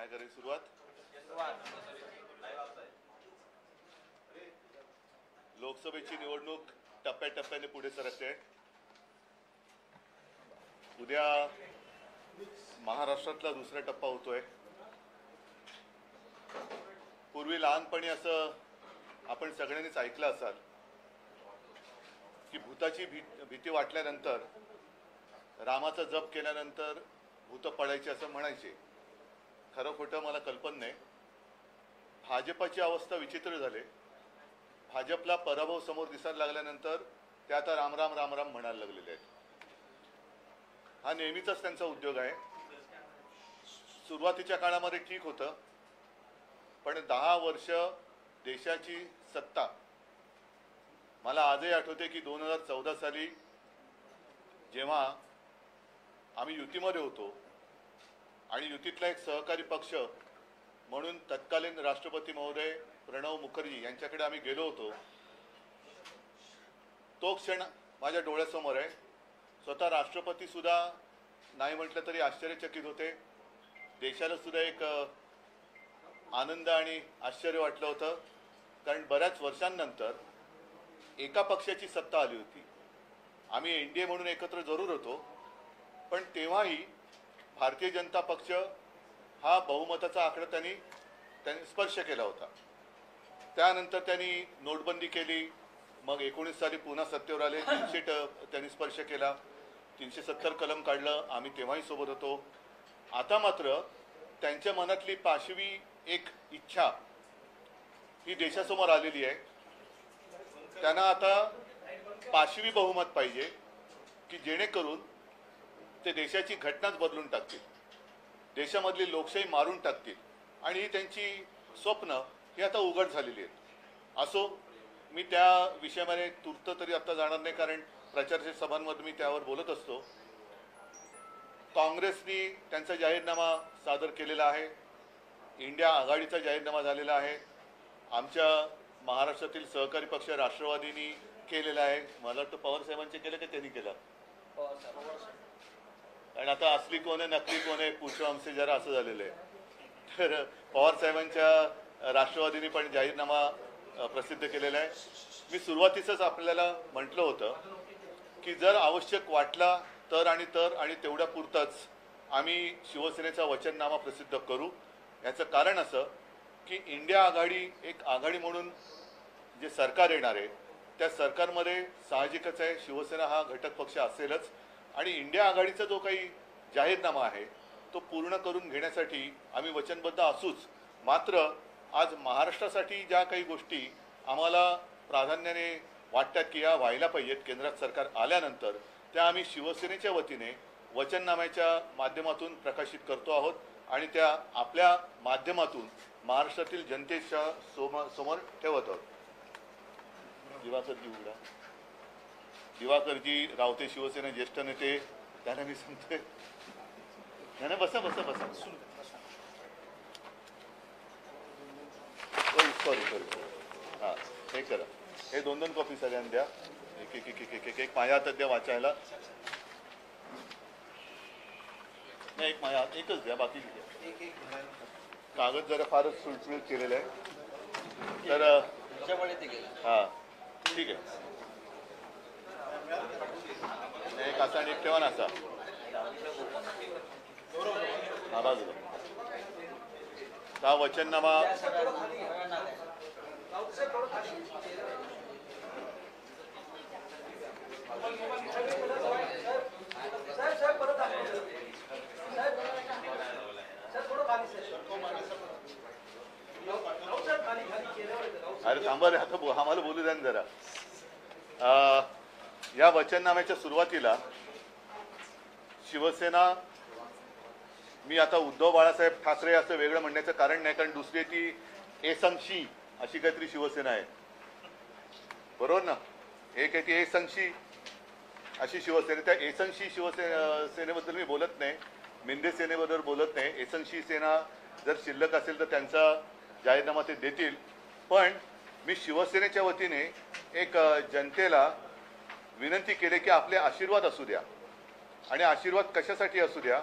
काय करायची सुरुवात? लोकसभेची निवडणूक टप्प्याटप्प्याने पुढे सरकते. उद्या महाराष्ट्रातला दुसरा टप्पा होतोय. पूर्वी लहानपणी असं आपण सगळ्यांनीच ऐकलं असाल की भूताची भीती वाटल्यानंतर, रामाचा जप केल्यानंतर भूत पडायचे असं म्हणायचे. खरं खोटं मला कल्पना नाही. भाजपाची अवस्था विचित्र झाली. भाजपला पराभव समोर दिसायला लागल्यानंतर ते आता राम राम राम राम म्हणायला लागलेले आहेत. हा नेहमीचाच त्यांचा उद्योग आहे. सुरुवातीच्या काळामध्ये ठीक होतं, पण 10 वर्ष देशाची सत्ता. मला आजही आठवते की 2014 साली जेव्हा आम्ही युतीमध्ये होतो आणि युतीतला एक सहकारी पक्ष म्हणून तत्कालीन राष्ट्रपती महोदय प्रणव मुखर्जी यांच्याकडे आम्ही गेलो होतो. तो क्षण माझ्या डोळ्यासमोर आहे. स्वतः राष्ट्रपती सुद्धा नाही म्हटलं तरी आश्चर्यचकित होते. देशाला सुद्धा एक आनंद आणि आश्चर्य वाटलं होतं, कारण बऱ्याच वर्षांनंतर एका पक्षाची सत्ता आली होती. आम्ही एनडीए म्हणून एकत्र जरूर होतो, पण तेव्हाही भारतीय जनता पक्ष हा बहुमताचा आकडा त्यांनी स्पर्श केला होता. त्यानंतर त्यांनी नोटबंदी केली. मग 19 साली पुन्हा सत्तेवर आले. 300 त्यांनी स्पर्श केला. 370 कलम काढलं. आम्ही तेव्हाही सोबत होतो. आता मात्र त्यांच्या मनातली 5वी एक इच्छा ही देशासमोर आलेली आहे. त्यांना आता 5वी बहुमत पाहिजे की जेणेकरून ते देशाची घटनाच बदलून टाकतील, देशामधली लोकशाही मारून टाकतील. आणि ही त्यांची स्वप्न ही आता उघड झालेली आहेत. असो, मी त्या विषयामध्ये तूर्त तरी आता जाणार नाही, कारण प्रचाराच्या सभांमध्ये मी त्यावर बोलत असतो. काँग्रेसनी त्यांचा जाहीरनामा सादर केलेला आहे. इंडिया आघाडीचा जाहीरनामा झालेला आहे. आमच्या महाराष्ट्रातील सहकारी पक्ष राष्ट्रवादीनी केलेला आहे. मला वाटतं पवार साहेबांचे केलं की त्यांनी केलं, कारण आता असली कोण आहे नकली कोण आहे पूछो हमसे जरा असं झालेलं आहे. तर पवार साहेबांच्या राष्ट्रवादीने पण जाहीरनामा प्रसिद्ध केलेला आहे. मी सुरुवातीसच आपल्याला म्हटलं होतं की जर आवश्यक वाटला तर आणि तेवढ्या पुरतंच आम्ही शिवसेनेचा वचननामा प्रसिद्ध करू. याचं कारण असं की इंडिया आघाडी एक आघाडी म्हणून जे सरकार येणार आहे त्या सरकारमध्ये साहजिकच आहे शिवसेना हा घटक पक्ष असेलच. आणि इंडिया आघाडीचा जो काही जाहीरनामा आहे तो पूर्ण करून घेण्यासाठी आम्ही वचनबद्ध असूच. मात्र आज महाराष्ट्रासाठी ज्या काही गोष्टी आम्हाला प्राधान्याने वाटतात की या व्हायला पाहिजेत केंद्रात सरकार आल्यानंतर, त्या आम्ही शिवसेनेच्या वतीने वचननाम्याच्या माध्यमातून प्रकाशित करतो आहोत आणि त्या आपल्या माध्यमातून महाराष्ट्रातील जनतेच्या समोर ठेवत आहोत. दिवाकरजी रावते शिवसेना ज्येष्ठ नेते, त्यांना मी सांगतोय. नाही बसा बसा बसा. सॉरी हां, हे करा. हे 2-2 कॉपी सगळ्यांना द्या. एक माझ्या हातात द्या वाचायला. नाही, एक माझ्या हात एकच द्या, बाकी द्या. कागद जरा फारच सुळसुळीत केलेलं आहे. तर हां ठीक आहे. एक असा आणि एक ठेवा ना असा. हा बाजूला हा वचननामा. अरे थांबा रे, आता आम्हाला बोलू द्या ना जरा. या वचननाम्याच्या सुरुवातीला शिवसेना, मी आता उद्धव बाळासाहेब ठाकरे असं वेगळं म्हणण्याचं कारण नाही, कारण दुसरी ती एसंशी अशी काहीतरी शिवसेना आहे, बरोबर ना. एक आहे ती एसंशी अशी शिवसेना. त्या एसंशी सेनेबद्दल मी बोलत नाही, मिंदे सेनेबद्दल बोलत नाही. एसंशी सेना जर शिल्लक असेल तर त्यांचा जाहीरनामा ते देतील. पण मी शिवसेनेच्या वतीने एक जनतेला विनंती केली की आपले आशीर्वाद असू द्या. आणि आशीर्वाद कशासाठी असू द्या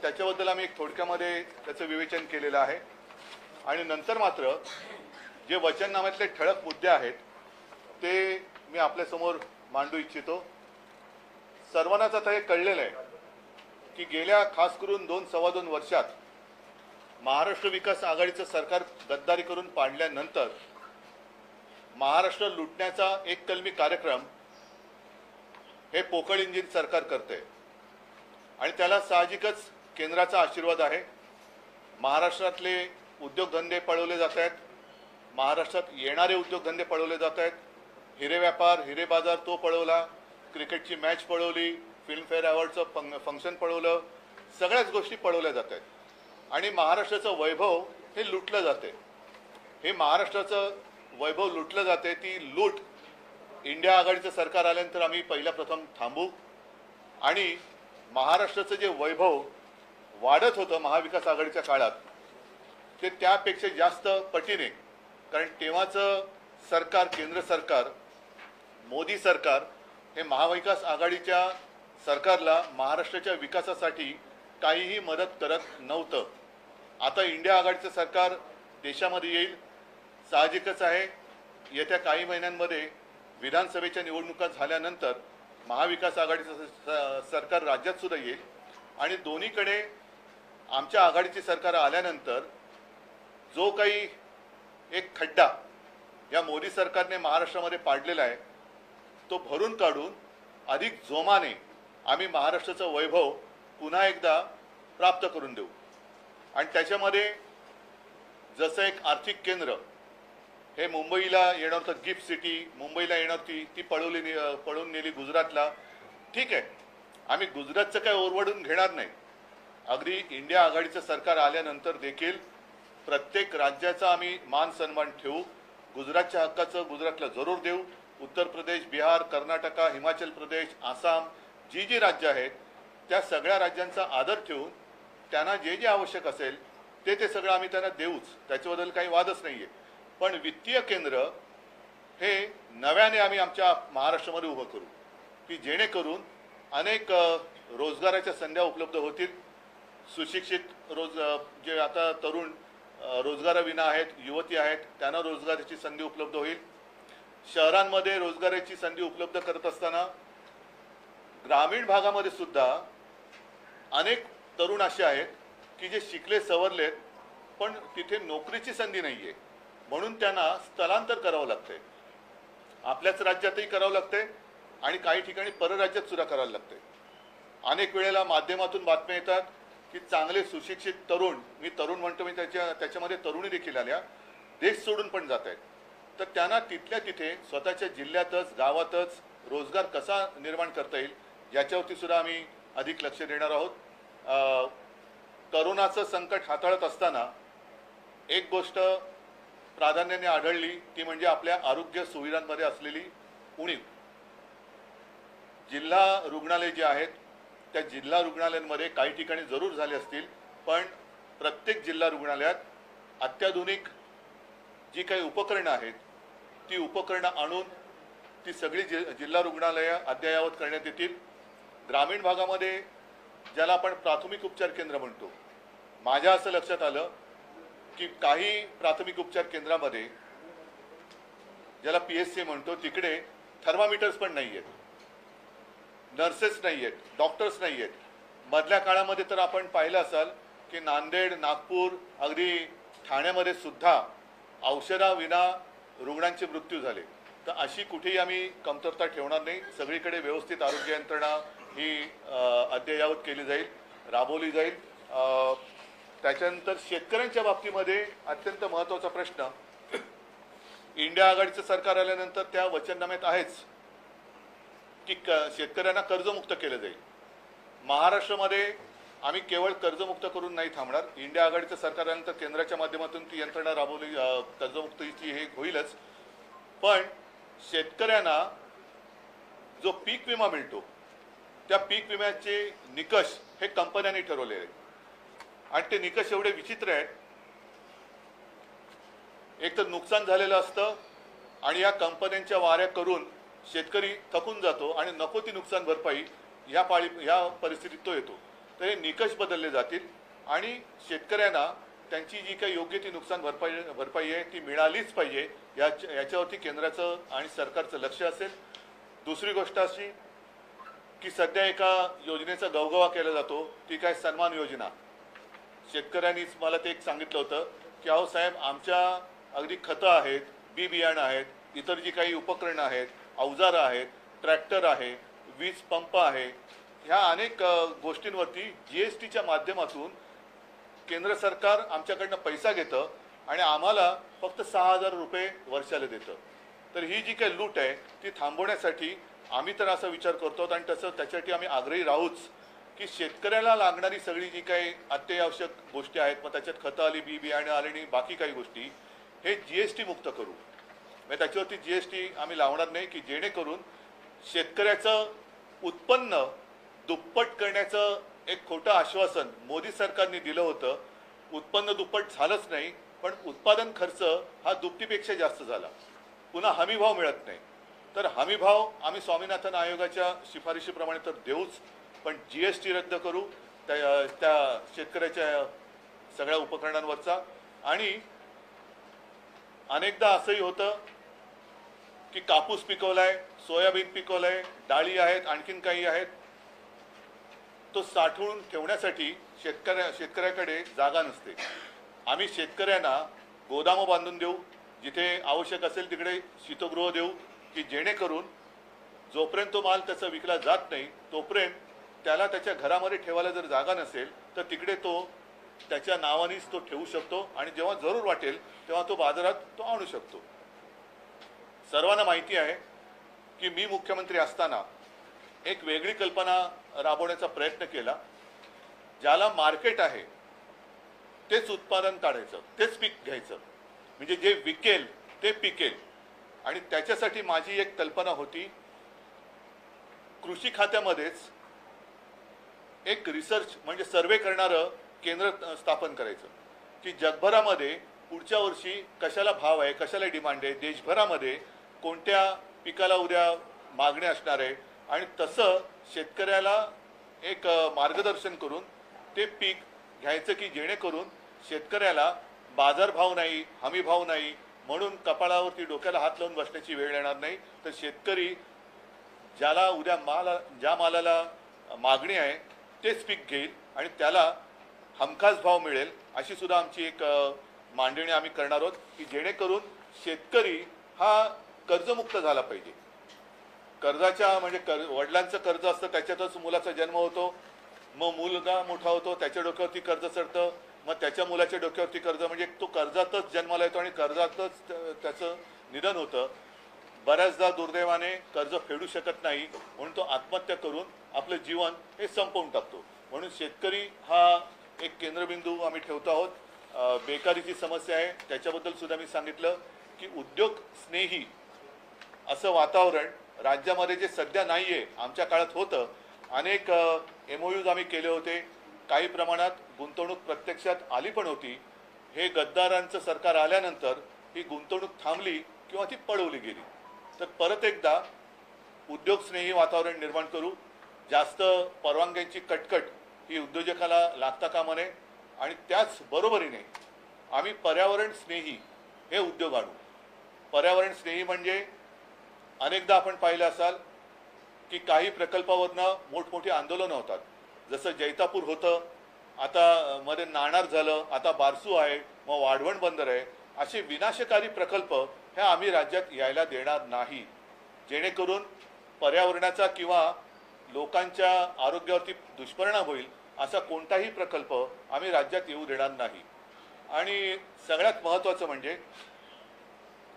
त्याच्याबद्दल आम्ही एक थोडक्यामध्ये त्याचं विवेचन केलेलं आहे आणि नंतर मात्र जे वचननाम्यातले ठळक मुद्दे आहेत ते मी आपल्यासमोर मांडू इच्छितो. सर्वांनाच आता हे कळलेलं आहे की गेल्या खास करून 2-2.25 वर्षात महाराष्ट्र विकास आघाडीचं सरकार गद्दारी करून पाडल्यानंतर महाराष्ट्र लुटण्याचा एक कलमी कार्यक्रम हे पोकळ इंजिन सरकार करते आणि त्याला साहजिकच केंद्राचा आशीर्वाद आहे. महाराष्ट्रातले उद्योगधंदे पळवले जात आहेत, महाराष्ट्रात येणारे उद्योगधंदे पळवले जात आहेत. हिरे व्यापार, हिरे बाजार तो पळवला, क्रिकेटची मॅच पळवली, फिल्मफेअर अवॉर्डचं फंक्शन पळवलं, सगळ्याच गोष्टी पळवल्या जात आहेत आणि महाराष्ट्राचं वैभव हे लुटलं जाते. हे महाराष्ट्राचं वैभव लुटलं जाते. ती लूट इंडिया आघाडीचं सरकार आल्यानंतर आम्ही पहिल्या प्रथम थांबू आणि महाराष्ट्राचं जे वैभव वाढत होतं महाविकास आघाडीच्या काळात ते त्यापेक्षा जास्त पटीने, कारण तेव्हाचं सरकार, केंद्र सरकार, मोदी सरकार हे महाविकास आघाडीच्या सरकारला महाराष्ट्राच्या विकासासाठी काहीही मदत करत नव्हतं. आता इंडिया आघाडीचं सरकार देशामध्ये येईल, साहजिकच आहे. येत्या काही महिन्यांमध्ये विधानसभेच्या निवडणुका झाल्यानंतर महाविकास आघाडीचं सरकार राज्यात सुद्धा येईल आणि दोन्हीकडे आमच्या आघाडीचे सरकार आल्यानंतर जो काही एक खड्डा या मोदी सरकारने महाराष्ट्रामध्ये पाडलेला आहे तो भरून काढून अधिक जोमाने आम्ही महाराष्ट्राचं वैभव पुन्हा एकदा प्राप्त करून देऊ. आणि त्याच्यामध्ये जसं एक आर्थिक केंद्र हे मुंबईला येणार होतं, गिफ्ट सिटी मुंबईला येणार होती, ती पळून नेली गुजरातला. ठीक आहे, आम्ही गुजरातचं काय ओरवडून घेणार नाही. अगदी इंडिया आघाडीचं सरकार आल्यानंतर देखील प्रत्येक राज्याचा आम्ही मान सन्मान ठेवू. गुजरातच्या हक्काचं गुजरातला जरूर देऊ. उत्तर प्रदेश, बिहार, कर्नाटक, हिमाचल प्रदेश, आसाम, जी राज्य आहेत त्या सगळ्या राज्यांचा आदर ठेवून त्यांना जे जे आवश्यक असेल ते सगळं आम्ही त्यांना देऊच, त्याच्याबद्दल काही वादच नाही आहे. पण वित्तीय केंद्र हे नव्याने आम्ही आमच्या महाराष्ट्रामध्ये उभं करू की जेणेकरून अनेक रोजगाराच्या संध्या उपलब्ध होतील. सुशिक्षित जे आता तरुण रोजगाराविना आहेत, युवती आहेत, त्यांना रोजगाराची संधी उपलब्ध होईल. शहरांमध्ये रोजगाराची संधी उपलब्ध करत असताना ग्रामीण भागामध्ये सुद्धा अनेक तरुण असे आहेत की जे शिकले सवरलेत पण तिथे नोकरीची संधी नाही आहे, म्हणून त्यांना स्थलांतर करावं लागते. आपल्याच राज्यातही करावं लागते आणि काही ठिकाणी परराज्यात सुद्धा करावं लागते. अनेक वेळेला माध्यमातून बातम्या येतात की चांगले सुशिक्षित तरुण, मी तरुण म्हणतो, मी त्याच्यामध्ये तरुणी देखील आल्या, देश सोडून पण जात आहेत. तर त्यांना तिथल्या तिथे स्वतःच्या जिल्ह्यातच, गावातच रोजगार कसा निर्माण करता येईल याच्यावरती सुद्धा आम्ही अधिक लक्ष देणार आहोत. करोनाचं संकट हाताळत असताना एक गोष्ट प्राधान्याने आढळली ती म्हणजे आपल्या आरोग्य सुविधांमध्ये असलेली उणीव. जिल्हा रुग्णालय जे आहेत त्या जिल्हा रुग्णालयांमध्ये काही ठिकाणी जरूर झाले असतील, पण प्रत्येक जिल्हा रुग्णालयात अत्याधुनिक जी काही उपकरणं आहेत ती उपकरणं आणून ती सगळी जिल्हा रुग्णालयं अद्ययावत करण्यात येतील. ग्रामीण भागामध्ये ज्याला आपण प्राथमिक उपचार केंद्र म्हणतो, माझ्या असं लक्षात आलं की काही प्राथमिक उपचार केंद्रामध्ये ज्याला PSC म्हणतो तिकडे थर्मामीटर्स पण नाही आहेत, नर्सेस नाही आहेत, डॉक्टर्स नाही आहेत. मधल्या काळामध्ये तर आपण पाहिलं असाल की नांदेड, नागपूर, अगदी ठाण्यामध्ये सुद्धा औषधाविना रुग्णांचे मृत्यू झाले. तर अशी कुठेही आम्ही कमतरता ठेवणार नाही. सगळीकडे व्यवस्थित आरोग्य यंत्रणा ही अद्ययावत केली जाईल, राबवली जाईल. त्याच्यानंतर शेतकऱ्यांच्या बाबतीमध्ये अत्यंत महत्त्वाचा प्रश्न, इंडिया आघाडीचं सरकार आल्यानंतर त्या वचननाम्यात आहेच की शेतकऱ्यांना कर्जमुक्त केलं जाईल. महाराष्ट्रामध्ये आम्ही केवळ कर्जमुक्त करून नाही थांबणार. इंडिया आघाडीचं सरकार आल्यानंतर केंद्राच्या माध्यमातून ती यंत्रणा राबवली, कर्जमुक्तीची हे होईलच. पण शेतकऱ्यांना जो पीक विमा मिळतो त्या पीक विम्याचे निकष हे कंपन्यांनी ठरवले आहेत आणि ते निकष एवढे विचित्र आहेत. एक तर नुकसान झालेलं असतं आणि या कंपन्यांच्या वाऱ्या करून शेतकरी थकून जातो आणि नको ती नुकसान भरपाई ह्या परिस्थितीत तो येतो. तर हे निकष बदलले जातील आणि शेतकऱ्यांना त्यांची जी काही योग्य ती नुकसान भरपाई आहे ती मिळालीच पाहिजे याच्यावरती केंद्राचं आणि सरकारचं लक्ष असेल. दुसरी गोष्ट अशी की सध्या एका योजनेचा गवगवा केला जातो, ती काय सन्मान योजना. शेतकऱ्यांनीच मला ते एक सांगितलं होतं की अहो साहेब, आमच्या अगदी खतं आहेत, बी बियाणं आहेत, इतर जी काही उपकरणं आहेत, अवजारं आहेत, ट्रॅक्टर आहे, वीज पंप आहे, ह्या अनेक गोष्टींवरती GSTच्या माध्यमातून केंद्र सरकार आमच्याकडनं पैसा घेतं आणि आम्हाला फक्त 6,000 रुपये वर्षाला देतं. तर ही जी काही लूट आहे ती थांबवण्यासाठी आम्ही तर असा विचार करतो आणि त्याच्यासाठी आम्ही आग्रही राहूच की शेतकऱ्याला लागणारी सगळी जी काही अत्यावश्यक गोष्टी आहेत, मग त्याच्यात खतं आली, बी बियाणं आले आणि बाकी काही गोष्टी, हे GST मुक्त करू. म्हणजे त्याच्यावरती GST आम्ही लावणार नाही की जेणेकरून शेतकऱ्याचं उत्पन्न दुप्पट करण्याचं एक खोटं आश्वासन मोदी सरकारने दिलं होतं. उत्पन्न दुप्पट झालंच नाही, पण उत्पादन खर्च हा दुपटीपेक्षा जास्त झाला. पुन्हा हमी भाव मिळत नाही. तर हमी भाव आम्ही स्वामीनाथन आयोगाच्या शिफारशीप्रमाणे तर देऊच, पण GST रद्द करू त्या शेतकऱ्याच्या सगळ्या उपकरणांवरचा. आणि अनेकदा असंही होतं की कापूस पिकवलाय, सोयाबीन पिकवलंय, डाळी आहेत, आणखीन काही आहेत, तो साठवून ठेवण्यासाठी शेतकऱ्याकडे जागा नसते. आम्ही शेतकऱ्यांना गोदामं बांधून देऊ, जिथे आवश्यक असेल तिकडे शीतगृह देऊ की जेणेकरून जोपर्यंत तो माल त्याचा विकला जात नाही तोपर्यंत त्याला त्याच्या घरामध्ये ठेवायला जर जागा नसेल तर तिकडे तो त्याच्या नावानेच तो ठेवू शकतो आणि जेव्हा जरूर वाटेल तेव्हा तो बाजारात तो आणू शकतो. सर्वांना माहिती आहे की मी मुख्यमंत्री असताना एक वेगळी कल्पना राबवण्याचा प्रयत्न केला. ज्याला मार्केट आहे तेच उत्पादन काढायचं, तेच पीक घ्यायचं, म्हणजे जे विकेल ते पिकेल. आणि त्याच्यासाठी माझी एक कल्पना होती, कृषी खात्यामध्येच एक रिसर्च म्हणजे सर्वे करणारं केंद्र स्थापन करायचं की जगभरामध्ये पुढच्या वर्षी कशाला भाव आहे, कशाला डिमांड आहे, देशभरामध्ये कोणत्या पिकाला उद्या मागणी असणार आहे, आणि तसं शेतकऱ्याला एक मार्गदर्शन करून ते पीक घ्यायचं की जेणेकरून शेतकऱ्याला बाजारभाव नाही, हमी भाव नाही म्हणून कपाळावरती डोक्याला हात लावून बसण्याची वेळ येणार नाही. तर शेतकरी ज्याला उद्या ज्या मालाला मागणी आहे तेच पीक घेईल आणि त्याला हमखास भाव मिळेल, अशी सुद्धा आमची एक मांडणी आम्ही करणार आहोत की जेणेकरून शेतकरी हा कर्जमुक्त झाला पाहिजे. कर्जाच्या म्हणजे वडिलांचं कर्ज असतं, त्याच्यातच मुलाचा जन्म होतो, मग मुलगा मोठा होतो, त्याच्या डोक्यावरती कर्ज चढतं, मग त्याच्या मुलाच्या डोक्यावरती कर्ज, म्हणजे तो कर्जातच जन्माला येतो आणि कर्जातच त्याचं निधन होतं. बऱ्याचदा दुर्दैवाने कर्ज फेडू शकत नाही म्हणून तो आत्महत्या करून आपलं जीवन हे संपवून टाकतो. म्हणून शेतकरी हा एक केंद्रबिंदू आम्ही ठेवतो आहोत. बेकारीची समस्या आहे त्याच्याबद्दल सुद्धा मी सांगितलं की उद्योग स्नेही असं वातावरण राज्यामध्ये जे सध्या नाही आहे, आमच्या काळात होतं. अनेक MOUs आम्ही केले होते, काही प्रमाणात गुंतवणूक प्रत्यक्षात आली पण होती. हे गद्दारांचं सरकार आल्यानंतर ही गुंतवणूक थांबली किंवा ती पळवली गेली. तर परत एकदा उद्योगस्नेही वातावरण निर्माण करू. जास्त परवानग्यांची कटकट ही उद्योजकाला लागता कामा नये आणि त्याच बरोबरीने आम्ही पर्यावरण स्नेही हे उद्योग आणू. पर्यावरण स्नेही म्हणजे अनेकदा आपण पाहिलं असाल की काही प्रकल्पावरनं मोठमोठी आंदोलनं होतात. जसं जैतापूर होतं, आता मध्ये नाणार झालं, आता बारसू आहे, मग वाढवण बंदर आहे. असे विनाशकारी प्रकल्प हे आम्ही राज्यात यायला देणार नाही, जेणेकरून पर्यावरणाचा किंवा लोकांच्या आरोग्यावरती दुष्परिणाम होईल असा कोणताही प्रकल्प आम्ही राज्यात येऊ देणार नाही. आणि सगळ्यात महत्त्वाचं म्हणजे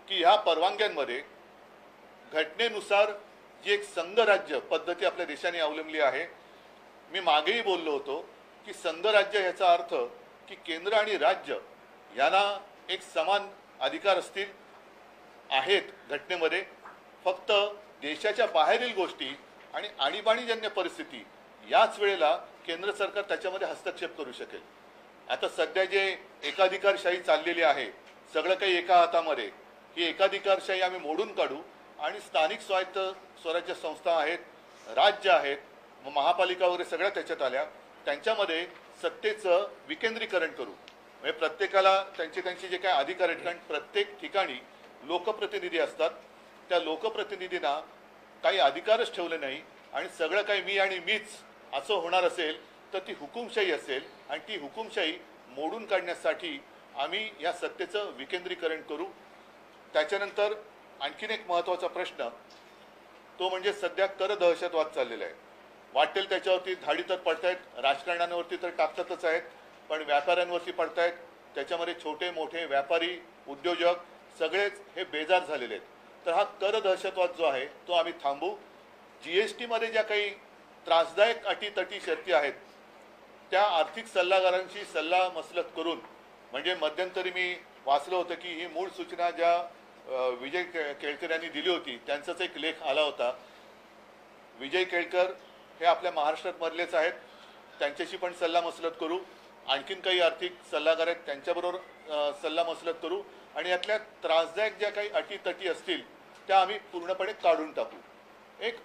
की ह्या परवानग्यांमध्ये घटनेनुसार जी एक संघराज्य पद्धती आपल्या देशाने अवलंबली आहे. मी मागेही बोललो होतो की संघराज्य ह्याचा अर्थ की केंद्र आणि राज्य यांना एक समान अधिकार असतील आहेत घटनेमध्ये. फक्त देशाच्या बाहेरील गोष्टी आणि आणीबाणीजन्य परिस्थिती याच वेळेला केंद्र सरकार त्याच्यामध्ये हस्तक्षेप करू शकेल. आता सध्या जे एकाधिकारशाही चाललेली आहे, सगळं काही एका हातामध्ये, ही एकाधिकारशाही आम्ही मोडून काढू आणि स्थानिक स्वायत्त स्वराज्य संस्था आहेत, राज्य आहेत, महापालिका वगैरे सगळ्या त्याच्यात आल्या, त्यांच्यामध्ये सत्तेचं विकेंद्रीकरण करू. म्हणजे प्रत्येकाला त्यांचे जे काही अधिकार आहेत, कारण प्रत्येक ठिकाणी लोकप्रतिनिधी असतात, त्या लोकप्रतिनिधींना काही अधिकारच ठेवले नाही आणि सगळं काही मी आणि मीच असं होणार असेल तर ती हुकुमशाही असेल आणि ती हुकुमशाही मोडून काढण्यासाठी आम्ही या सत्तेचं विकेंद्रीकरण करू. त्याच्यानंतर आणखीन एक महत्त्वाचा प्रश्न तो म्हणजे सध्या कर दहशतवाद चाललेला आहे. वाटेल त्याच्यावरती धाडी तर पडतायत, राजकारण्यांवरती तर टाकतातच आहेत, पण व्यापाऱ्यांवरती पडतायत. त्याच्यामध्ये छोटे मोठे व्यापारी उद्योजक सगळेच हे बेजार झालेले आहेत. तर हा कर दहशतवाद जो आहे तो आम्ही थांबू. GST मध्ये ज्या काही त्रासदायक अटीतटी शर्ती आहेत त्या आर्थिक सल्लागारांशी सल्ला मसलत करून, म्हणजे मध्यंतरी मी वाचलं होतं की ही मूळ सूचना ज्या विजय केळकर यांनी दिली होती त्यांचाच एक लेख आला होता. विजय केळकर हे आपल्या महाराष्ट्रात मधलेच आहेत, त्यांच्याशी पण सल्ला मसलत करू. आणखीन काही आर्थिक सल्लागार आहेत त्यांच्याबरोबर सल्ला मसलत करू आणि यातल्या त्रासदायक ज्या काही अटीतटी असतील त्या आम्ही पूर्णपणे काढून टाकू. एक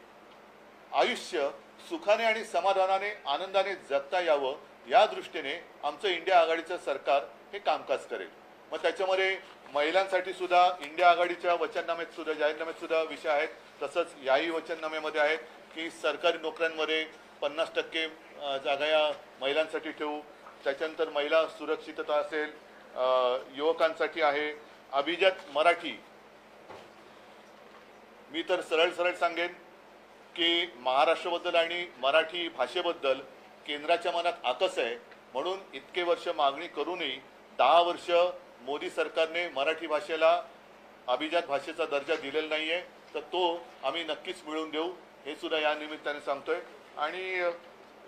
आयुष्य सुखाने आणि समाधानाने आनंदाने जगता यावं या दृष्टीने आमचं इंडिया आघाडीचं सरकार हे कामकाज करेल. मग त्याच्यामध्ये महिलांसाठी सुद्धा इंडिया आघाडीच्या वचननाम्यात सुद्धा जाहीरनाम्यात सुद्धा विषय आहेत. तसंच याही वचननाम्यामध्ये आहेत की सरकारी नोकऱ्यांमध्ये 50% जागा या महिलांसाठी ठेवू. त्याच्यानंतर महिला सुरक्षितता असेल, युवकांसाठी आहे. अभिजात मराठी, मी तर सरळ सरळ सांगेन की महाराष्ट्राबद्दल आणि मराठी भाषेबद्दल केंद्राच्या मनात आकस आहे, म्हणून इतके वर्ष मागणी करूनही 10 वर्ष मोदी सरकारने मराठी भाषेला अभिजात भाषेचा दर्जा दिलेला नाही आहे. तर तो आम्ही नक्कीच मिळवून देऊ हे सुद्धा या निमित्ताने सांगतोय. आणि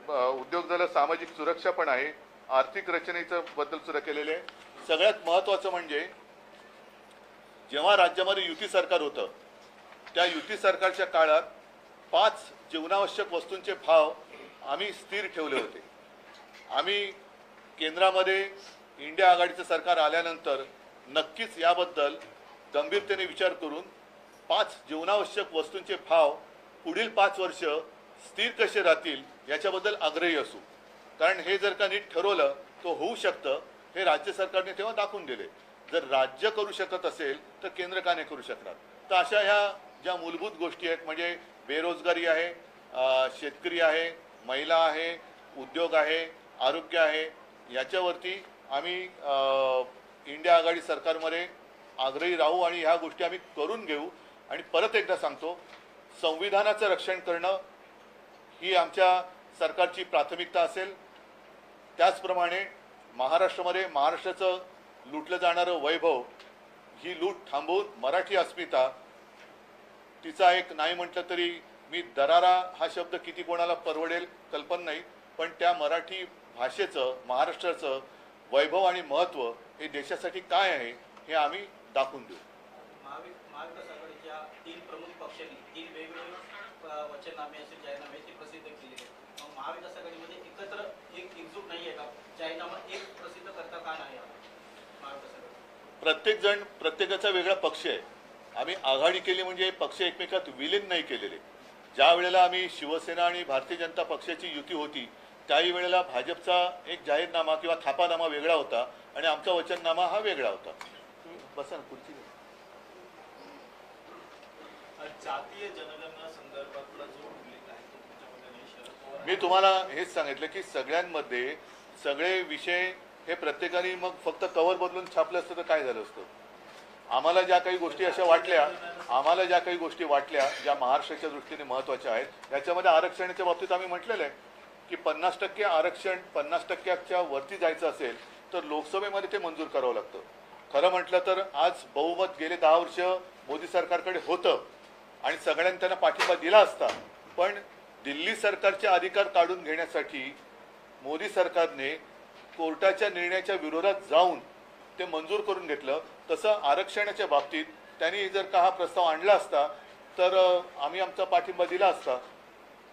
उद्योगधंदा सामाजिक सुरक्षा पण आहे, आर्थिक रचनेचं बद्दल सुद्धा केलेले आहे. सगळ्यात महत्त्वाचं म्हणजे जेव्हा राज्यामध्ये युती सरकार होतं त्या युती सरकारच्या काळात 5 जीवनावश्यक वस्तूंचे भाव आम्ही स्थिर ठेवले होते. आम्ही केंद्रामध्ये इंडिया आघाडीचं सरकार आल्यानंतर नक्कीच याबद्दल गंभीरतेने विचार करून 5 जीवनावश्यक वस्तूंचे भाव पुढील 5 वर्ष स्थिर कसे राहतील याच्याबद्दल आग्रही असू. कारण हे जर का नीट ठरवलं तो होऊ शकतं हे राज्य सरकारने तेव्हा दाखवून दिले. जर राज्य करू शकत असेल तर केंद्र का नाही करू शकणार. तर अशा ह्या ज्या मूलभूत गोष्टी आहेत म्हणजे बेरोजगारी आहे, शेतकरी आहे, महिला आहे, उद्योग आहे, आरोग्य आहे, याच्यावरती आम्ही इंडिया आघाडी सरकारमध्ये आग्रही राहू आणि ह्या गोष्टी आम्ही करून घेऊ. आणि परत एकदा सांगतो, संविधानाचं रक्षण करणं ही आमच्या सरकारची प्राथमिकता असेल. त्याचप्रमाणे महाराष्ट्रामध्ये महाराष्ट्राचं लुटलं जाणारं वैभव ही लूट थांबवून मराठी अस्मिता तिचा एक नाही म्हटलं तरी मी दरारा हा शब्द किती कोणाला परवडेल कल्पना नाही, पण त्या मराठी भाषेचं महाराष्ट्राचं वैभव आणि महत्त्व हे देशासाठी काय आहे हे आम्ही दाखवून देऊ. महाविकास आघाडीच्या 3 प्रमुख पक्षांनी 3 वेगवेगळे वचननामे असे जाहीरनामे ते प्रसिद्ध केले. मग महाविकास आघाडीमध्ये एकत्र एकजूट नाही आहे का? जाहीरनामा एक प्रसिद्ध करता का नाही महाविकास आघाडी? प्रत्येक जण प्रत्येकाचा वेगळा पक्ष आहे. आम्ही आघाडी केली म्हणजे पक्ष एकमेकात विलीन नाही केलेले. ज्या वेळेला आम्ही शिवसेना आणि भारतीय जनता पक्षाची युती होती त्याही वेळेला भाजपचा एक जाहीरनामा किंवा थापानामा वेगळा होता आणि आमचा वचननामा हा वेगळा होता. बसा ना खुर्ची. जातीय जनगणना संदर्भातला जो उल्लेख आहे तो तुमच्यामध्ये नाही शरद पवार. मी तुम्हाला हेच सांगितलं की सगळ्यांमध्ये सगळे विषय हे प्रत्येकाने मग फक्त कव्हर बदलून छापलं असतं तर काय झालं असतं. आम्हाला ज्या काही गोष्टी अशा वाटल्या ज्या महाराष्ट्राच्या दृष्टीने महत्त्वाच्या आहेत याच्यामध्ये आरक्षणाच्या बाबतीत आम्ही म्हटलेलं आहे की 50% आरक्षण 50%च्या वरती जायचं असेल तर लोकसभेमध्ये ते मंजूर करावं लागतं. खरं म्हटलं तर आज बहुमत गेले 10 वर्ष मोदी सरकारकडे होतं आणि सगळ्यांनी त्यांना पाठिंबा दिला असता, पण दिल्ली सरकारचे अधिकार काढून घेण्यासाठी मोदी सरकारने कोर्टाच्या निर्णयाच्या विरोधात जाऊन ते मंजूर करून घेतलं. तसं आरक्षणाच्या बाबतीत त्यांनी जर का हा प्रस्ताव आणला असता तर आम्ही आमचा पाठिंबा दिला असता.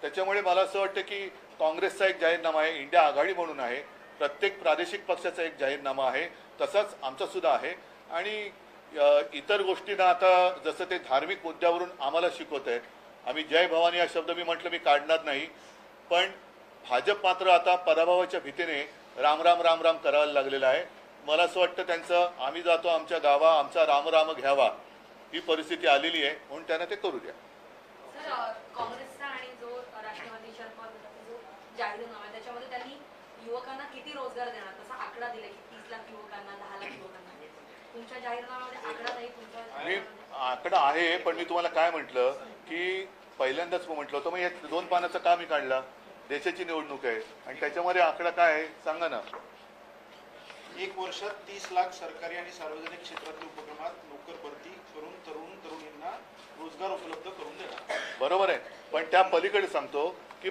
त्याच्यामुळे मला असं वाटतं की काँग्रेसचा एक जाहीरनामा आहे, इंडिया आघाडी म्हणून आहे, प्रत्येक प्रादेशिक पक्षाचा एक जाहीरनामा आहे, तसाच आमचा सुद्धा आहे. आणि इतर गोष्टींना आता जसं ते धार्मिक मुद्द्यावरून आम्हाला शिकवत आहेत, आम्ही जय भवानी हा शब्द मी म्हटलं मी काढणार नाही, पण भाजप मात्र आता पराभवाच्या भीतीने राम राम राम राम करायला लागलेला आहे. मला असं वाटतं त्यांचं आम्ही जातो आमच्या गावा आमचा राम राम घ्यावा ही परिस्थिती आलेली आहे, म्हणून त्यांना ते करू द्या. सर, काँग्रेसचा आणि जो राष्ट्रवादी शरद पवार गटाचा जो जाहीरनामा आहे त्याच्यामध्ये त्यांनी युवकांना किती रोजगार देणार तसा आकडा दिला की 30 लाख युवकांना 10 लाख युवकांना. तुमच्या जाहीरनाम्यामध्ये आकडा नाही. मी आकडा आहे, पण मी तुम्हाला काय म्हटलं की पहिल्यांदाच म्हटलं होतं मग हे 2 पानाचं का मी काढला. देशाची निवडणूक आहे आणि त्याच्यामध्ये आकडा काय आहे सांगा ना. 1 वर्षात 30 लाख सरकारी आणि सार्वजनिक क्षेत्रातील उपक्रमात नोकर भरती करून तरुणींना रोजगार उपलब्ध करून देणार. बरोबर आहे, पण त्या पलीकडे सांगतो की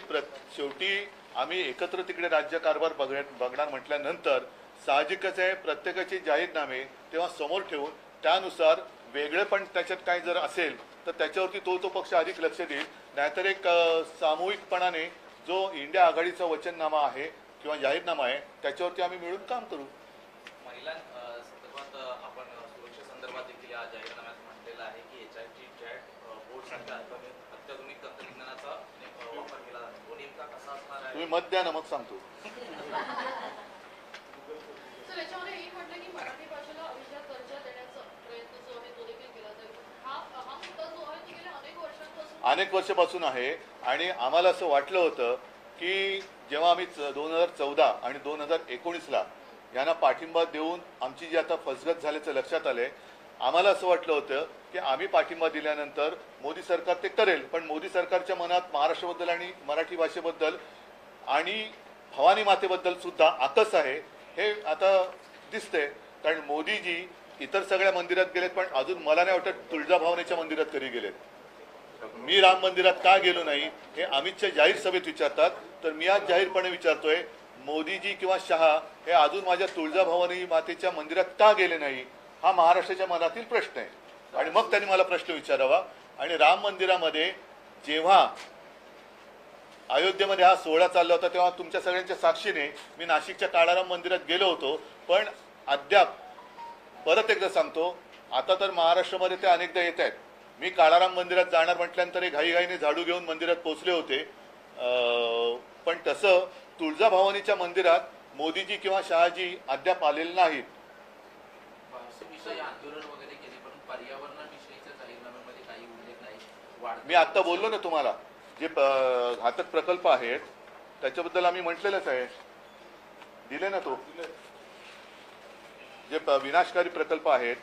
शेवटी आम्ही एकत्र तिकडे राज्य कारभार बघणार म्हटल्यानंतर साहजिकच आहे प्रत्येकाचे जाहीरनामे तेव्हा समोर ठेवून त्यानुसार वेगळे पण त्याच्यात काय जर असेल तर त्याच्यावरती तो पक्ष अधिक लक्ष देईल. नाहीतर एक सामूहिकपणाने जो इंडिया आघाडीचा वचननामा आहे किंवा जाहीरनामा आहे त्याच्यावरती आम्ही मिळून काम करू. महिलांसंदर्भात आपण सुरक्षेसंदर्भात देखील या जाहीरनाम्यात म्हटलेलं आहे की HIT चॅट बोर्डसारख्या अत्याधुनिक तंत्रज्ञानाचा वापर केला जातो. तो नेमका कसा असणार आहे तुम्ही मत द्या ना मग सांगतो. सर, याच्यामध्ये हे म्हटलं की मराठी भाषेला अभिजात दर्जा देण्याचा प्रयत्न जो आहे तो देखील केला जाईल. हा मुद्दा जो आहे तो गेल्या अनेक वर्षापासून आहे आणि आम्हाला असं वाटलं होतं की जेव्हा आम्ही 2014 आणि 2019ला यांना पाठिंबा देऊन आमची जी आता फसगत झाल्याचं लक्षात आलंय, आम्हाला असं वाटलं होतं की आम्ही पाठिंबा दिल्यानंतर मोदी सरकार ते करेल, पण मोदी सरकारच्या मनात महाराष्ट्राबद्दल आणि मराठी भाषेबद्दल आणि भवानी मातेबद्दल सुद्धा आकस आहे हे आता दिसतंय. कारण मोदीजी इतर सगळ्या मंदिरात गेलेत पण अजून मला नाही वाटत तुळजाभवानीच्या मंदिरात कधी गेलेत. मी राम मंदिरात का गेलो नाही हे अमितच्या जाहीर सभेत विचारतात, तर मी आज जाहीरपणे विचारतोय मोदीजी किंवा शहा हे अजून माझ्या तुळजाभवानी मातेच्या मंदिरात का गेले नाही हा महाराष्ट्राच्या मनातील प्रश्न आहे. आणि मग त्यांनी मला प्रश्न विचारावा. आणि राम मंदिरामध्ये जेव्हा अयोध्येमध्ये हा सोहळा चालला होता तेव्हा तुमच्या सगळ्यांच्या साक्षीने मी नाशिकच्या काळाराम मंदिरात गेलो होतो, पण अद्याप परत एकदा सांगतो आता तर महाराष्ट्रामध्ये ते अनेकदा येत आहेत. मी काळाराम मंदिरात जाणार म्हटल्यानंतर घाईघाईने झाडू घेऊन मंदिरात पोहोचले होते, पण तसं तुळजाभवानीच्या मंदिरात मोदीजी किंवा शहाजी अद्याप आलेले नाहीत. आंदोलन वगैरे केले पण पर्यावरणाविषयीच्या जाहीरनाम्यामध्ये काही उल्लेख नाही. मी आता बोललो ना तुम्हाला जे घातक प्रकल्प आहेत त्याच्याबद्दल आम्ही म्हटलेलंच आहे, दिले ना तो. जे विनाशकारी प्रकल्प आहेत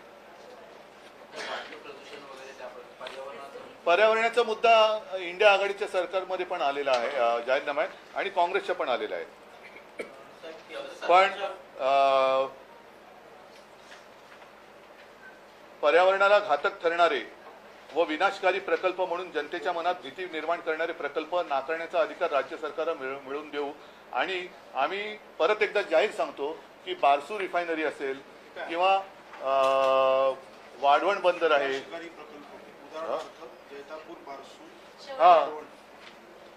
पर्यावरणाचा मुद्दा इंडिया आघाडीच्या सरकारमध्ये पण आलेला आहे जाहीरनाम्यात आणि काँग्रेसच्या पण आलेला आहे. पण पर्यावरणाला घातक ठरणारे व विनाशकारी प्रकल्प म्हणून जनतेच्या मनात भीती निर्माण करणारे प्रकल्प नाकारण्याचा अधिकार राज्य सरकारला मिळवून देऊ. आणि आम्ही परत एकदा जाहीर सांगतो की बारसू रिफायनरी असेल किंवा वाढवण बंदर आहे,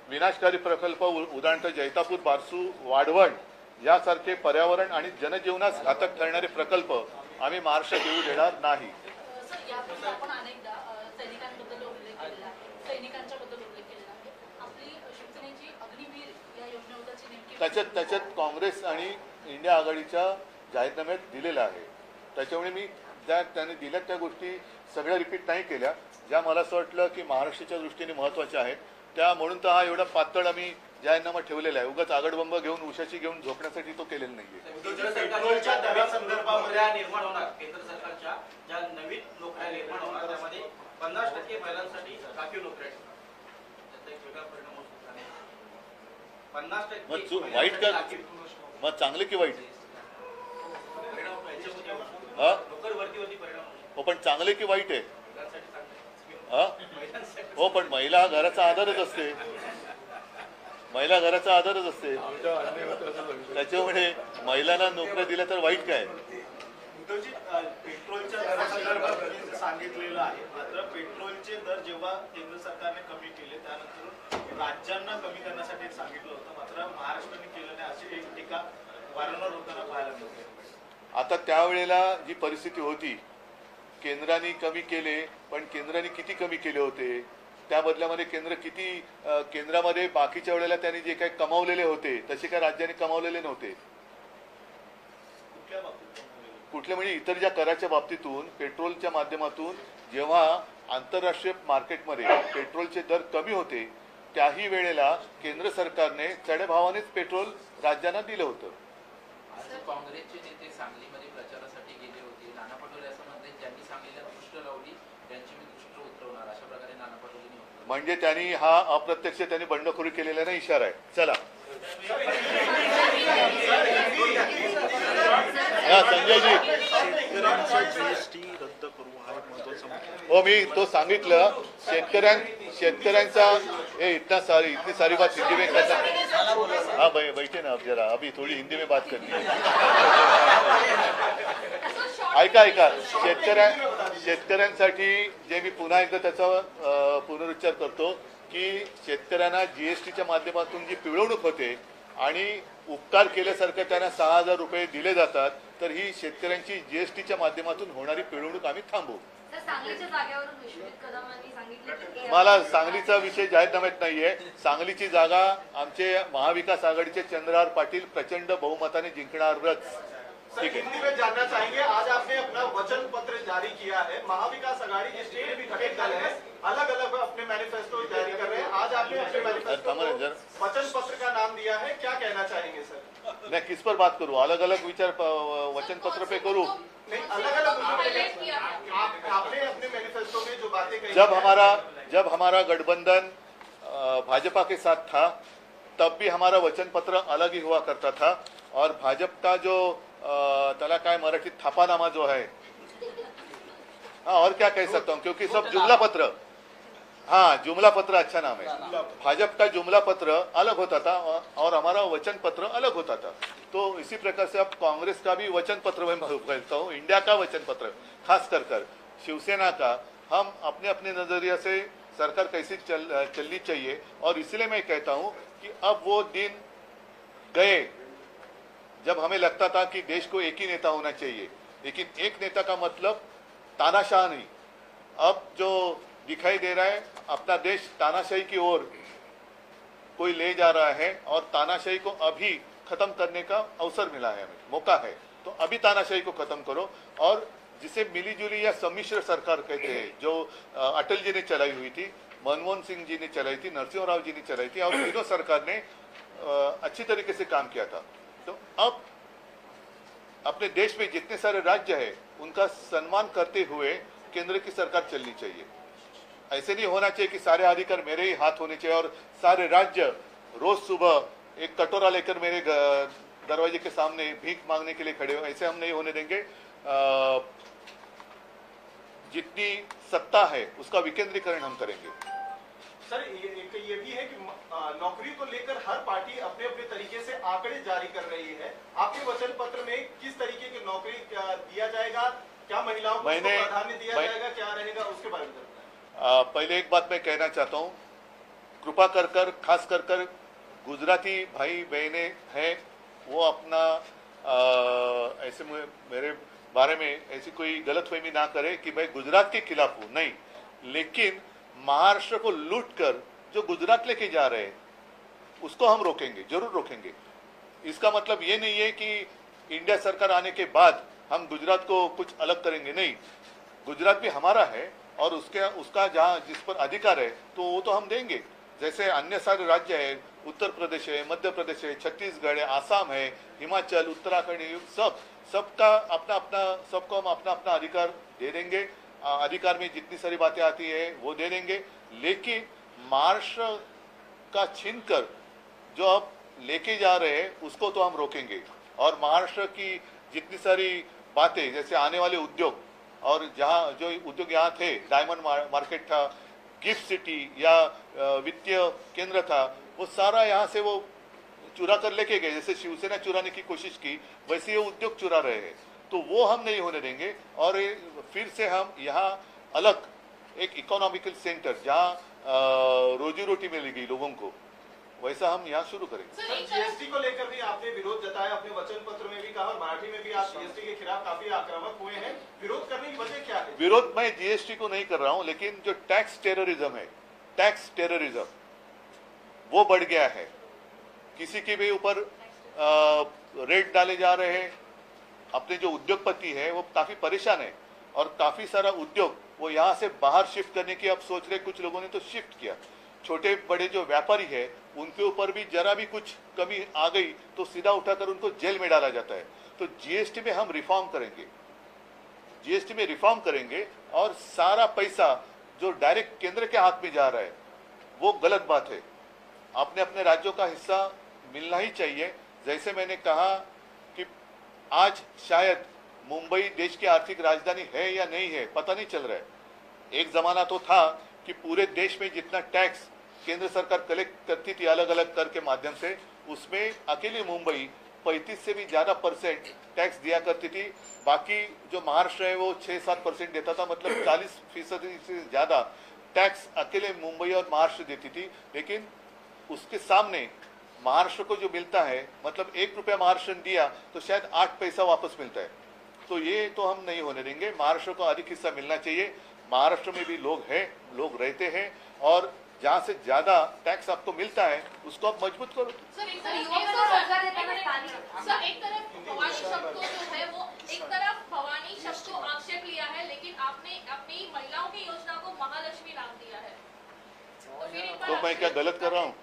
विनाशकारी प्रकल्प उदाहरणार्थ जैतापूर बारसू वाढवण यासारखे पर्यावरण आणि जनजीवनास घातक ठरणारे प्रकल्प आम्ही महाराष्ट्रात येऊ देणार नाही. सर, यापूर्वी आपण अनेकदा सैनिकांबद्दल उल्लेख केलेला आहे, सैनिकांच्या बद्दल उल्लेख केलेला आहे. आपली शिवसेनेची अग्निवीर या योजनेबद्दलची नेमकी त्याच्यात काँग्रेस आणि इंडिया आघाडीच्या जाहीरनाम्यात दिलेलं आहे. त्याच्यामुळे मी ज्या त्याने दिल्या त्या गोष्टी सगळ्या रिपीट नाही केल्या ज्या मला असं वाटलं की महाराष्ट्राच्या दृष्टीने महत्त्वाच्या आहेत त्या, म्हणून तर हा एवढा पातळ आम्ही जाहीरनामा ठेवलेला आहे. उगाच आगडबंब घेऊन उशाची घेऊन झोपण्यासाठी तो केलेला नाहीये. केंद्र सरकारच्या नव्या संदर्भामध्ये निर्माण होणार केंद्र सरकारच्या ज्या नवीन नोकऱ्या निर्माण होणार त्यामध्ये 50% महिलांसाठी राखीव नोकऱ्या त्याचा एक वेगळा परिणाम होऊ शकतो. 50% वाईट का मग चांगले की वाईट नोकर भरतीवरती परिणाम हो, पण चांगले की वाईट आहे महिलांसाठी चांगलं. हो, पण महिला हा घराचा आधारच असते, महिला घराचा आधारच असते. त्याच्यामुळे महिलांना नोकऱ्या दिल्या तर वाईट काय. उद्धवजी, पेट्रोलच्या दरासंदर्भात सांगितलेलं आहे, मात्र पेट्रोलचे दर जेव्हा केंद्र सरकारने कमी केले त्यानंतर राज्यांना कमी करण्यासाठी सांगितलं होतं, मात्र महाराष्ट्राने केलं नाही अशी एक टीका वारंवार होताना पाहायला मिळते. आता त्यावेळेला जी परिस्थिती होती केंद्राने कमी केले, पण केंद्राने किती कमी केले होते त्या बदल्यामध्ये केंद्र किती केंद्रामध्ये बाकीच्या वेळेला त्यांनी जे काही कमावलेले होते तसे काय राज्यांनी कमावलेले नव्हते. कुठल्या बाबतीत कुठले म्हणजे इतर ज्या कराच्या बाबतीतून पेट्रोलच्या माध्यमातून जेव्हा आंतरराष्ट्रीय मार्केटमध्ये पेट्रोलचे दर कमी होते त्याही वेळेला केंद्र सरकारने चढ्या भावानेच पेट्रोल राज्यांना दिलं होतं. आज काँग्रेसचे नेते सांगलीमध्ये प्रचारासाठी गेले होते. नाना पटोले असं म्हणते ज्यांनी सांगलीला दृष्ट लावली त्यांची मी दृष्ट उतरवणार, अशा प्रकारे नाना पटोलेंनी म्हटलं. म्हणजे त्यांनी हा अप्रत्यक्ष त्यांनी बंडखोरी केलेला नाही इशारा आहे. चला हा संजयजी शेतकऱ्यांचा जीएसटी रद्द करू हा एक महत्वाचा मुद्दा आहे. हो मी तो सांगितलं शेतकऱ्यांचा इतनी सारी बात हिंदी में करता. हाँ बैठे ना अब जरा अभी थोड़ी हिंदी में बात करनी है. ऐका शेतकऱ्यांसाठी जे मी पुन्हा एकदा त्याचा पुनरुच्चार करतो की शेतकऱ्यांना जीएसटीच्या माध्यमातून जी पिळवणूक होते आणि उपकार केल्यासारखं त्यांना 6,000 रुपये दिले जातात तर ही शेतकऱ्यांची जीएसटीच्या माध्यमातून होणारी पिळवणूक आम्ही थांबवू. तर सांगलीच्या जागेवरून विश्वजित कदम यांनी सांगितलं की मला सांगलीचा विषय जाहीरनाम्यात नाहीये. सांगलीची जागा आमचे महाविकास आघाडीचे चंद्रहार पाटील प्रचंड बहुमताने जिंकणारच. सर, ठीक है. हिंदी में जानना चाहेंगे, आज आपने अपना वचन पत्र जारी किया है. महाविकास आघाड़ी के स्टेट विधायक दल है, अलग अलग अपने मैनिफेस्टो जारी कर रहे हैं. आज आपने अपने मैनिफेस्टो को वचन पत्र का नाम दिया है, क्या कहना चाहेंगे सर? मैं किस पर बात करूं? अलग अलग विचार वचन पत्र पे करूं. नहीं, अलग अलग आपने अपने मैनिफेस्टो में जो बातें कही जब हमारा गठबंधन भाजपा के साथ था तब भी हमारा वचन पत्र अलग ही हुआ करता था और भाजपा का जो तला काय मराठी थापानामा जो है, हाँ और क्या कह सकता हूँ क्योंकि सब जुमला पत्र, हाँ जुमला पत्र अच्छा नाम है. भाजपा का जुमला पत्र अलग होता था और हमारा वचन पत्र अलग होता था. तो इसी प्रकार से अब कांग्रेस का भी वचन पत्र मैं कहता हूँ, इंडिया का वचन पत्र खास कर शिवसेना का, हम अपने अपने नजरिया से सरकार कैसी चलनी चाहिए. और इसलिए मैं कहता हूँ कि अब वो दिन गए जब हमें लगता था कि देश को एक ही नेता होना चाहिए, लेकिन एक नेता का मतलब तानाशाह नहीं. अब जो दिखाई दे रहा है अपना देश तानाशाही की ओर कोई ले जा रहा है और तानाशाही को अभी खत्म करने का अवसर मिला है, हमें मौका है. तो अभी तानाशाही को खत्म करो और जिसे मिलीजुली या सम्मिश्र सरकार कहते हैं जो अटल जी ने चलाई हुई थी, मनमोहन सिंह जी ने चलाई थी, नरसिंह राव जी ने चलाई थी और तीनों सरकार ने अच्छी तरीके से काम किया था. तो अब अपने देश में जितने सारे राज्य हैं उनका सम्मान करते हुए केंद्र की सरकार चलनी चाहिए. ऐसे नहीं होना चाहिए कि सारे अधिकार मेरे ही हाथ होने चाहिए और सारे राज्य रोज सुबह एक कटोरा लेकर मेरे दरवाजे के सामने भीख मांगने के लिए खड़े हो. ऐसे हम नहीं होने देंगे. जितनी सत्ता है उसका विकेंद्रीकरण हम करेंगे. सर, ये भी है कि नौकरी को लेकर हर पार्टी अपने अपने तरीके से आंकड़े जारी कर रही है. आपके वचन पत्र में किस तरीके की नौकरी दिया जाएगा, क्या महिलाओं को प्राधान्य दिया जाएगा, क्या रहेगा, उसके बारे में पहले एक बात मैं कहना चाहता हूँ, कृपा कर खास कर गुजराती भाई बहने हैं वो अपना ऐसे मेरे बारे में ऐसी कोई गलतफहमी ना करे कि मैं गुजरात के खिलाफ हूँ, नहीं. लेकिन महाराष्ट्र को लूट कर जो गुजरात लेके जा रहे हैं उसको हम रोकेंगे, जरूर रोकेंगे. इसका मतलब ये नहीं है कि इंडिया सरकार आने के बाद हम गुजरात को कुछ अलग करेंगे, नहीं. गुजरात भी हमारा है और उसका जहाँ जिस पर अधिकार है तो वो तो हम देंगे. जैसे अन्य सारे राज्य है, उत्तर प्रदेश है, मध्य प्रदेश है, छत्तीसगढ़ है, आसाम है, हिमाचल, उत्तराखंड, सबका सबको हम अपना अपना अधिकार दे देंगे. अधिकार में जितनी सारी बातें आती है वो दे देंगे. लेकिन महाराष्ट्र का छीनकर जो अब लेके जा रहे हैं उसको तो हम रोकेंगे. और महाराष्ट्र की जितनी सारी बातें जैसे आने वाले उद्योग और जहाँ जो उद्योग यहाँ थे, डायमंड मार्केट था, गिफ्ट सिटी या वित्तीय केंद्र था, वो सारा यहाँ से वो चुरा कर लेके गए. जैसे शिवसेना चुराने की कोशिश की वैसे ये उद्योग चुरा रहे हैं. तो वो हम नहीं होने देंगे और फिर से हम यहाँ अलग एक इकोनॉमिकल सेंटर जहाँ रोजी रोटी मिलेगी लोगों को, वैसा हम यहाँ शुरू करेंगे. जीएसटी को लेकर भी आपने विरोध जताया, अपने वचन पत्र में भी कहा और मराठी में भी आप जीएसटी के खिलाफ काफी आक्रामक हुए हैं. विरोध करने की वजह क्या है? विरोध मैं जीएसटी को नहीं कर रहा हूँ, लेकिन जो टैक्स टेररिज्म है टैक्स टेररिज्म वो बढ़ गया है। किसी के भी ऊपर रेट डाले जा रहे हैं। अपने जो उद्योगपति है वो काफी परेशान है और काफी सारा उद्योग वो यहाँ से बाहर शिफ्ट करने की अब सोच रहे। कुछ लोगों ने तो शिफ्ट किया। छोटे बड़े जो व्यापारी है उनके ऊपर भी जरा भी कुछ कमी आ गई तो सीधा उठाकर उनको जेल में डाला जाता है। तो जीएसटी में हम रिफॉर्म करेंगे, जीएसटी में रिफॉर्म करेंगे और सारा पैसा जो डायरेक्ट केंद्र के हाथ में जा रहा है वो गलत बात है। अपने अपने राज्यों का हिस्सा मिलना ही चाहिए। जैसे मैंने कहा कि आज शायद मुंबई देश की आर्थिक राजधानी है या नहीं है पता नहीं चल रहा है। एक जमाना तो था कि पूरे देश में जितना टैक्स केंद्र सरकार कलेक्ट करती थी अलग अलग कर के माध्यम से, उसमें अकेली मुंबई 35 से भी ज्यादा % टैक्स दिया करती थी। बाकी जो महाराष्ट्र है वो 6-7% देता था, मतलब 40% से ज्यादा टैक्स अकेले मुंबई और महाराष्ट्र देती थी। लेकिन उसके सामने महाराष्ट्र को जो मिलता है, मतलब 1 रुपया महाराष्ट्र ने दिया तो शायद 8 पैसा वापस मिलता है। तो ये तो हम नहीं होने देंगे। महाराष्ट्र को अधिक हिस्सा मिलना चाहिए। महाराष्ट्र में भी लोग हैं, लोग रहते हैं और जहाँ से ज्यादा टैक्स आपको मिलता है उसको आप मजबूत करो। सर एक युवकों तरफ को रोजगार देताना स्थानिक सर एक तरफ भवानी शब्द को जो है वो एक तरफ भवानी शब्द को आक्षेप लिया है, लेकिन आपने अपनी महिलाओं की योजना को महालक्ष्मी नाम दिया है। तो फिर एक बार तो मैं क्या गलत कर रहा हूँ?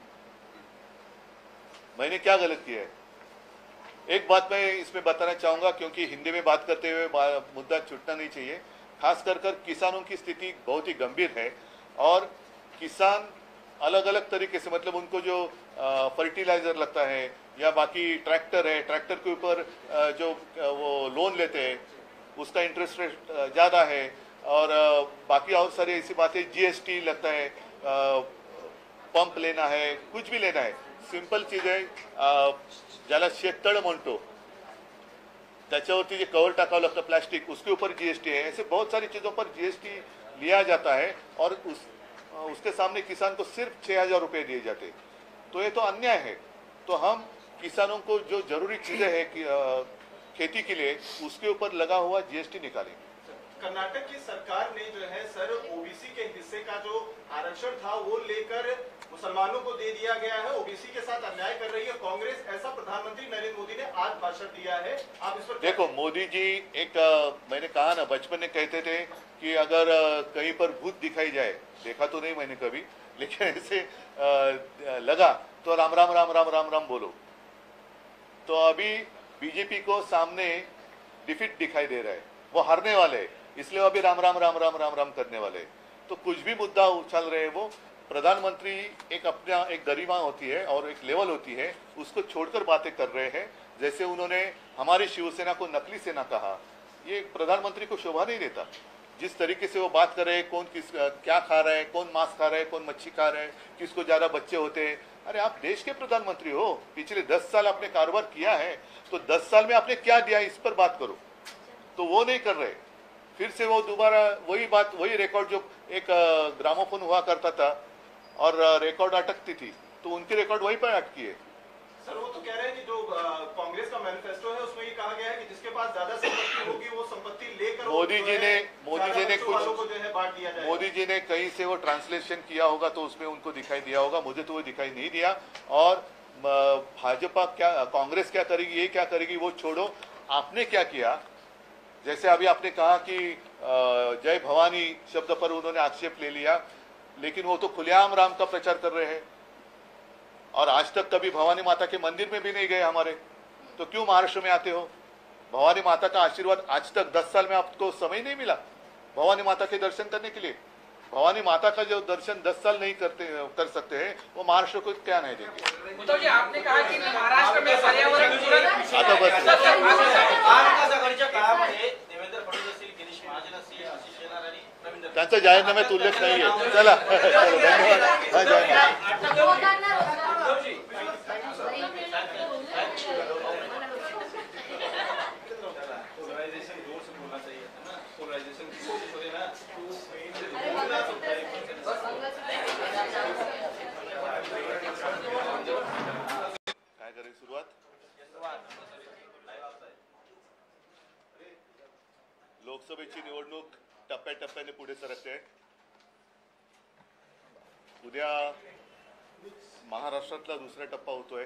मैंने क्या गलत किया है? एक बात मैं इसमें बताना चाहूंगा, क्योंकि हिंदी में बात करते हुए मुद्दा छूटना नहीं चाहिए। खास कर किसानों की स्थिति बहुत ही गंभीर है और किसान अलग अलग तरीके से, मतलब उनको जो फर्टिलाइजर लगता है या बाकी ट्रैक्टर है, ट्रैक्टर के ऊपर जो वो लोन लेते हैं उसका इंटरेस्ट रेट ज़्यादा है और बाकी और सारी ऐसी बातें, जीएसटी लगता है, पंप लेना है, कुछ भी लेना है, सिंपल चीज आहे, ज्याला शेततळ म्हणतो त्याच्यावरती जे कवर टाकावं लगता प्लास्टिक, उसके ऊपर जीएसटी है। ऐसे बहुत सारी चीजों पर जीएसटी लिया जाता है और उसके सामने किसान को सिर्फ 6,000 रुपये दिए जाते। तो ये तो अन्याय है। तो हम किसानों को जो जरूरी चीजें हैं कि खेती के लिए, उसके ऊपर लगा हुआ जीएसटी निकालेंगे। कर्नाटक की सरकार ने जो है सर ओबीसी के हिस्से का जो आरक्षण था वो लेकर मुसलमानों को दे दिया गया है, ओबीसी के साथ अन्याय कर रही है कांग्रेस, ऐसा प्रधानमंत्री नरेंद्र मोदी ने आज भाषण दिया है। आप इस पर देखो, मोदी जी एक मैंने कहा ना, बचपन में कहते थे कि अगर कहीं पर भूत दिखाई जाए, देखा तो नहीं मैंने कभी, लेकिन ऐसे लगा तो राम राम राम राम राम राम बोलो। तो अभी बीजेपी को सामने डिफीट दिखाई दे रहा है, वो हारने वाले हैं, इसलिए वो अभी राम राम राम राम राम राम करने वाले हैं। तो कुछ भी मुद्दा उछल रहे हैं, वो प्रधानमंत्री एक अपना एक गरिमा होती है और एक लेवल होती है, उसको छोड़कर बातें कर रहे हैं। जैसे उन्होंने हमारी शिवसेना को नकली सेना कहा, ये प्रधानमंत्री को शोभा नहीं देता। जिस तरीके से वो बात कर रहे हैं, कौन किस क्या खा रहा है, कौन मांस खा रहा है, कौन मच्छी खा रहा है, किसको ज्यादा बच्चे होते हैं। अरे आप देश के प्रधानमंत्री हो, पिछले 10 साल आपने कारोबार किया है, तो 10 साल में आपने क्या दिया इस पर बात करो। तो वो नहीं कर रहे। फिर से वो दोबारा वही बात, वही रिकॉर्ड, जो एक ग्रामोफोन हुआ करता था और रिकॉर्ड अटकती थी, तो उनकी रिकॉर्ड वहीं पर अटकी है। सर वो तो कह रहे हैं कि जो कांग्रेस का मैनिफेस्टो है उसमें ये कहा गया है कि जिसके पास ज्यादा संपत्ति होगी वो संपत्ति लेकर मोदी जी ने कुछ मोदी जी ने कहीं से वो ट्रांसलेशन किया होगा तो उसमें उनको दिखाई दिया होगा, मुझे तो वो दिखाई नहीं दिया। और भाजपा क्या, कांग्रेस क्या करेगी, ये क्या करेगी, वो छोड़ो। आपने क्या किया, जैसे अभी आपने कहा कि जय भवानी शब्द पर उन्होंने आक्षेप ले लिया, लेकिन वो तो खुलेआम राम का प्रचार कर रहे हैं और आज तक कभी भवानी माता के मंदिर में भी नहीं गए हमारे। तो क्यों महाराष्ट्र में आते हो? भवानी माता का आशीर्वाद आज तक 10 साल में आपको समय नहीं मिला भवानी माता के दर्शन करने के लिए? भवानी माता का जो दर्शन 10 साल नहीं कर सकते हैं, वो महाराष्ट्र को क्या नहीं देंगे? उद्धव जी, आपने कहा कि महाराष्ट्र में पर्यावरण आता बस महाविकास काळामध्ये देवेंद्र फडणवीस असतील, गिरीश महाजन असतील, आशिष शेलार आणि रवींद्र त्यांचा जाहीरनाम्यात उल्लेख नाहीये। चला धन्यवाद। हा, जय महाराज। युवकांना रोजगार पोलराइजेशन जोर से बोलना चाहिए था ना, पोलराइजेशन ना काय करायची सुरुवात? लोकसभेची निवडणूक टप्प्याटप्प्याने पुढे सरकते आहे। उद्या महाराष्ट्रातला दुसरा टप्पा होतोय